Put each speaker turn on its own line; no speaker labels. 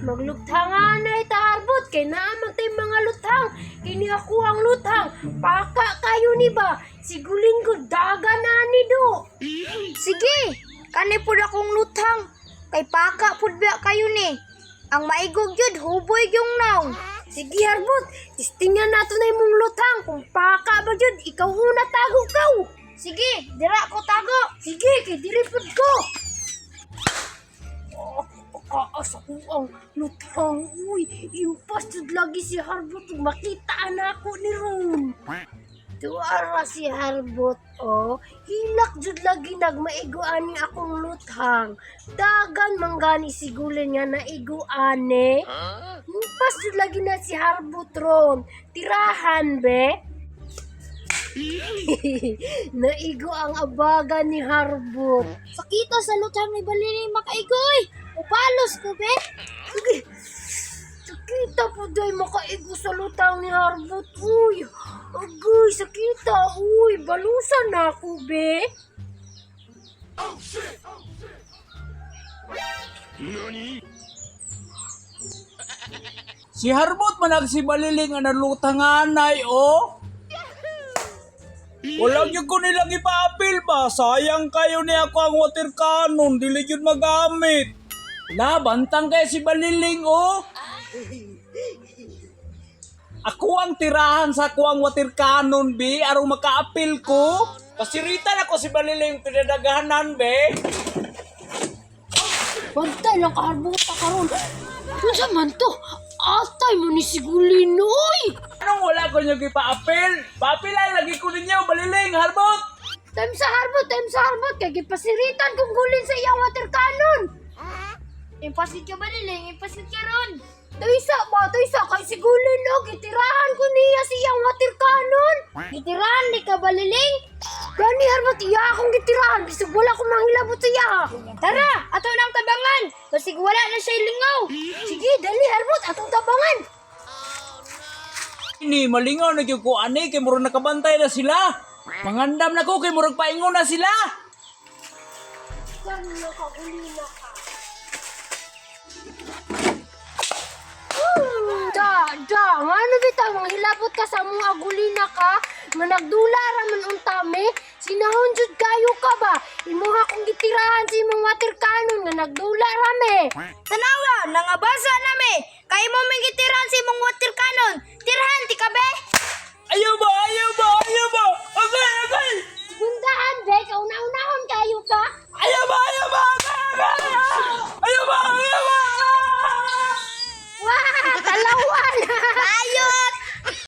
Magluthangan na itaharbot kay naman tay mga luthang. Kini ako ang luthang. Paka kayo ni ba? Sigulin ko daga na ni do.
Sige, kani pud akong luthang. Kay paka pud ba kayo ni. Ang maigog jud huboy gyung naw.
Sige harbot, tistingan nato na imong luthang kung paka ba jud ikaw una tago kaw.
Sige, dira ko tago.
Sige, kay diri pud ko. Kaasa ko ang luthang. Uy, impas jud lagi si harbot makita na ako ni Ron. Tuara si harbot oh. Hilak jud lagi nagmaigoan ni akong luthang. Dagan manggani sigulin nga naiguane. Impas jud lagi na si harbot ron. Tirahan be. Naigo ang abaga ni harbot.
Sakita sa luthang ni Balili makaigoy. Upalos ko be.
Sige. Sakita po day makaigo sa lutang ni harbot. Uy, agay, sakita. Uy, balusan na ako, be.
Si harbot man nagsibaliling ang nalutanganay, oh. Walang yung ko nilang ipa-appeal ba? Sayang kayo ni ako ang water cannon. Dili yun magamit. Bantang kaya si Baliling, oh. Ako ang tirahan sa ako ang water cannon, be. Arong maka-appeal ko. Pasiritan ako si Baliling pinadagahanan, be.
Bantay lang kaharbot ka karon. Unsa man to? Atay mo ni sigulin, uy.
Anong wala ko nyo ipa-appeal? Pa-appealan lagi ko ninyo, Baliling, harbot.
Time sa harbot. Kaya gipasiritan kong gulin sa iyang water cannon.
Impasit ka Baliling, impasit ka ron.
Taysa kay sigulin, no. Gitirahan ko niya sa iyang water cannon.
Gitirahan di ka Baliling.
Gani harbot, iya akong gitirahan. Bisag wala akong manghilabot sa iya.
Tara, ato nang tabangan. Basig wala na siya lingaw.
Sige, dali harbot, atong tabangan.
Ini malingaw na yung ko ani kay murag nakabantay na sila. Mangandam na ko kay murag paingon na sila.
Gani nakaguli na ka. Ano bitaw manghilabot ka sa mga agulina ka? Nga nagdula raman untame? Sinahon jud kayo ka ba? Imuha kong gitirahan sa imong water cannon nga nagdula rame.
Tanawa, nangabasa nami. Kay mo may gitirahan sa imong water cannon. Tirahan ti ka be.
Ayaw ba? Agay!
Gundahan be, kauna-unahon kayo ka?
Ayaw ba?
Wah, talawan!